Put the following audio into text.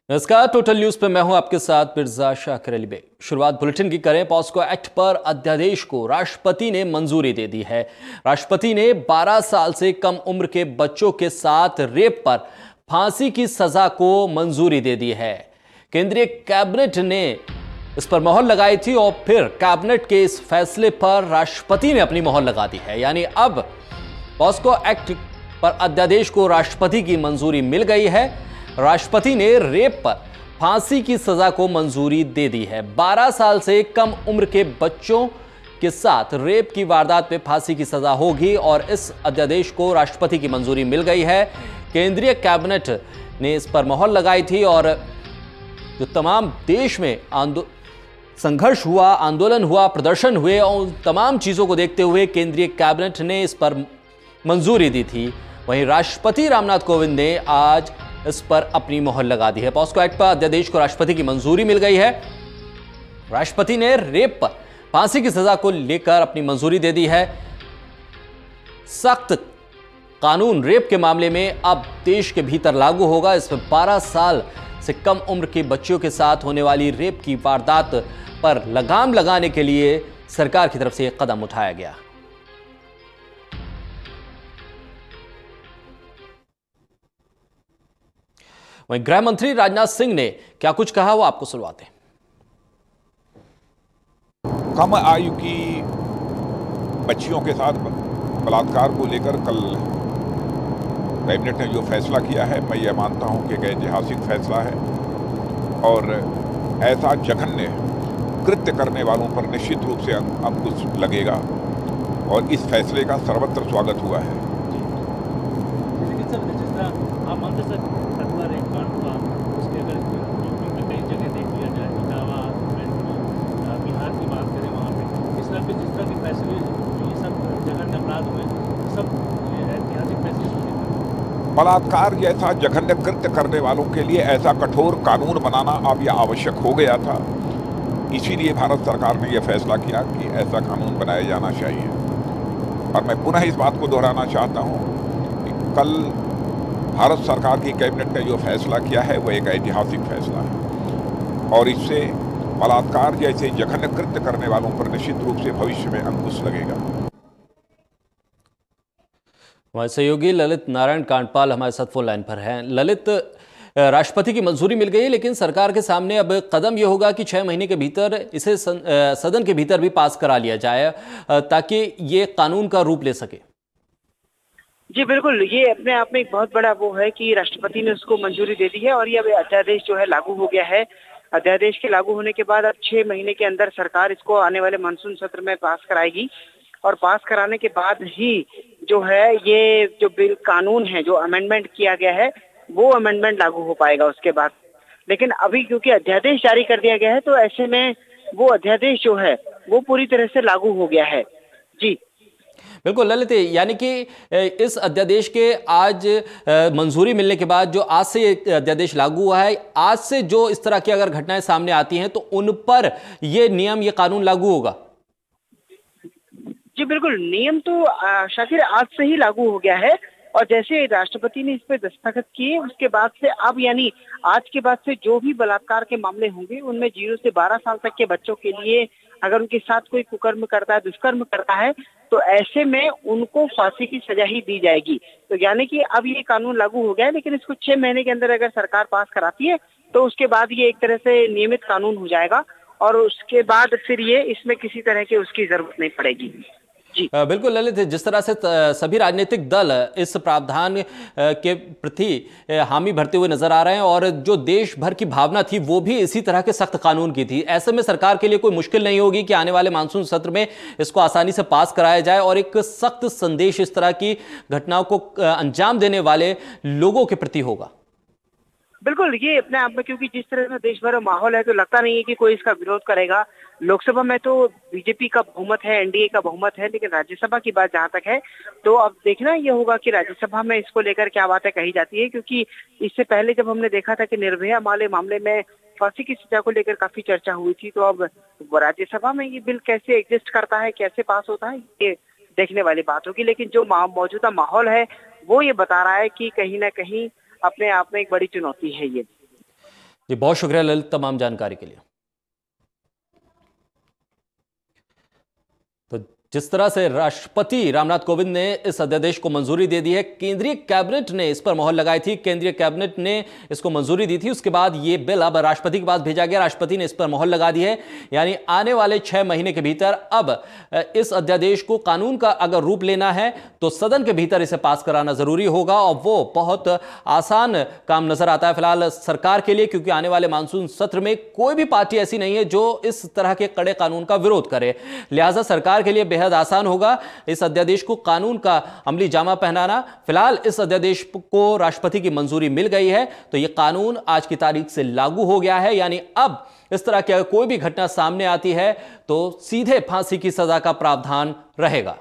नमस्कार, total news पे मैं हूं आपके साथ मिर्जा शाकिर अली बेग। शुरुआत बुलेटिन की करें। पॉस्को एक्ट पर अध्यादेश को राष्ट्रपति ने मंजूरी दे दी है। राष्ट्रपति ने 12 साल से कम उम्र के बच्चों के साथ रेप पर फांसी की सजा को मंजूरी दे दी है। केंद्रीय कैबिनेट ने इस पर मोहर लगाई थी और फिर कैबिनेट के इस फैसले पर राष्ट्रपति ने अपनी मोहर लगा दी है। यानी अब पॉस्को एक्ट पर अध्यादेश को राष्ट्रपति की मंजूरी मिल गई है। राष्ट्रपति ने रेप पर फांसी की सजा को मंजूरी दे दी है। 12 साल से कम उम्र के बच्चों के साथ रेप की वारदात में फांसी की सजा होगी और इस अध्यादेश को राष्ट्रपति की मंजूरी मिल गई है। केंद्रीय कैबिनेट ने इस पर मोहर लगाई थी और जो तमाम देश में संघर्ष हुआ, आंदोलन हुआ, प्रदर्शन हुए और उन तमाम चीजों को देखते हुए केंद्रीय कैबिनेट ने इस पर मंजूरी दी थी। वहीं राष्ट्रपति रामनाथ कोविंद ने आज इस पर अपनी मोहर लगा दी है। पॉस्को एक्ट पर अध्यादेश को राष्ट्रपति की मंजूरी मिल गई है। राष्ट्रपति ने रेप पर फांसी की सजा को लेकर अपनी मंजूरी दे दी है। सख्त कानून रेप के मामले में अब देश के भीतर लागू होगा। इसमें 12 साल से कम उम्र के बच्चों के साथ होने वाली रेप की वारदात पर लगाम लगाने के लिए सरकार की तरफ से एक कदम उठाया गया। वहीं गृह मंत्री राजनाथ सिंह ने क्या कुछ कहा, वो आपको सुनवाते हैं। कम आयु की बच्चियों के साथ बलात्कार को लेकर कल कैबिनेट ने जो फैसला किया है, मैं ये मानता हूं कि एक ऐतिहासिक फैसला है और ऐसा जघन्य कृत्य करने वालों पर निश्चित रूप से अंकुश लगेगा और इस फैसले का सर्वत्र स्वागत हुआ है। बलात्कार जैसा जघन्य कृत्य करने वालों के लिए ऐसा कठोर कानून बनाना अब यह आवश्यक हो गया था। इसीलिए भारत सरकार ने यह फैसला किया कि ऐसा कानून बनाया जाना चाहिए। और मैं पुनः इस बात को दोहराना चाहता हूं कि कल भारत सरकार की कैबिनेट ने जो फैसला किया है वह एक ऐतिहासिक फैसला है और इससे बलात्कार जैसे जघन्य कृत्य करने वालों पर निश्चित रूप से भविष्य में अंकुश लगेगा। हमारे सहयोगी ललित नारायण कांडपाल हमारे साथ फोन लाइन पर हैं। ललित, राष्ट्रपति की मंजूरी मिल गई है लेकिन सरकार के सामने अब कदम यह होगा कि 6 महीने के भीतर इसे सदन के भीतर भी पास करा लिया जाए ताकि ये कानून का रूप ले सके। जी बिल्कुल, ये अपने आप में एक बहुत बड़ा वो है कि राष्ट्रपति ने उसको मंजूरी दे दी है और ये अब अध्यादेश जो है लागू हो गया है। अध्यादेश के लागू होने के बाद अब 6 महीने के अंदर सरकार इसको आने वाले मानसून सत्र में पास कराएगी और पास कराने के बाद ही जो है ये जो बिल कानून है, जो अमेंडमेंट किया गया है, वो अमेंडमेंट लागू हो पाएगा उसके बाद। लेकिन अभी क्योंकि अध्यादेश जारी कर दिया गया है तो ऐसे में वो अध्यादेश जो है वो पूरी तरह से लागू हो गया है। जी बिल्कुल ललित, यानी कि इस अध्यादेश के आज मंजूरी मिलने के बाद जो आज से अध्यादेश लागू हुआ है, आज से जो इस तरह की अगर घटनाएं सामने आती हैं तो उन पर ये नियम, ये कानून लागू होगा। जी बिल्कुल, नियम तो शाकिर आज से ही लागू हो गया है और जैसे राष्ट्रपति ने इस पे दस्तखत किए उसके बाद से अब यानी आज के बाद से जो भी बलात्कार के मामले होंगे उनमें 0 से 12 साल तक के बच्चों के लिए अगर उनके साथ कोई कुकर्म करता है, दुष्कर्म करता है तो ऐसे में उनको फांसी की सजा ही दी जाएगी। तो यानी कि अब ये कानून लागू हो गया है लेकिन इसको 6 महीने के अंदर अगर सरकार पास कराती है तो उसके बाद ये एक तरह से नियमित कानून हो जाएगा और उसके बाद फिर ये इसमें किसी तरह की उसकी जरूरत नहीं पड़ेगी। बिल्कुल ललित, जिस तरह से सभी राजनीतिक दल इस प्रावधान के प्रति हामी भरते हुए नजर आ रहे हैं और जो देश भर की भावना थी वो भी इसी तरह के सख्त कानून की थी, ऐसे में सरकार के लिए कोई मुश्किल नहीं होगी कि आने वाले मानसून सत्र में इसको आसानी से पास कराया जाए और एक सख्त संदेश इस तरह की घटनाओं को अंजाम देने वाले लोगों के प्रति होगा। बिल्कुल, ये अपने आप में क्योंकि जिस तरह का देश भर माहौल है तो लगता नहीं है कि कोई इसका विरोध करेगा। लोकसभा में तो बीजेपी का बहुमत है, एनडीए का बहुमत है, लेकिन राज्यसभा की बात जहां तक है तो अब देखना ये होगा कि राज्यसभा में इसको लेकर क्या बातें कही जाती है। क्योंकि इससे पहले जब हमने देखा था कि निर्भया मामले में फांसी की सजा को लेकर काफी चर्चा हुई थी, तो अब राज्यसभा में ये बिल कैसे एग्जिस्ट करता है, कैसे पास होता है, ये देखने वाली बात होगी। लेकिन जो मौजूदा माहौल है वो ये बता रहा है कि कहीं ना कहीं अपने आप में एक बड़ी चुनौती है ये। जी बहुत शुक्रिया ललित तमाम जानकारी के लिए। तो जिस तरह से राष्ट्रपति रामनाथ कोविंद ने इस अध्यादेश को मंजूरी दे दी है, केंद्रीय कैबिनेट ने इस पर मोहर लगाई थी, केंद्रीय कैबिनेट ने इसको मंजूरी दी थी, उसके बाद ये बिल अब राष्ट्रपति के पास भेजा गया, राष्ट्रपति ने इस पर मोहर लगा दी है। यानी आने वाले 6 महीने के भीतर अब इस अध्यादेश को कानून का अगर रूप लेना है तो सदन के भीतर इसे पास कराना जरूरी होगा, और वो बहुत आसान काम नजर आता है फिलहाल सरकार के लिए, क्योंकि आने वाले मानसून सत्र में कोई भी पार्टी ऐसी नहीं है जो इस तरह के कड़े कानून का विरोध करे। लिहाजा सरकार के लिए बेहद आसान होगा इस अध्यादेश को कानून का अमली जामा पहनाना। फिलहाल इस अध्यादेश को राष्ट्रपति की मंजूरी मिल गई है, तो यह कानून आज की तारीख से लागू हो गया है। यानी अब इस तरह की अगर कोई भी घटना सामने आती है तो सीधे फांसी की सजा का प्रावधान रहेगा।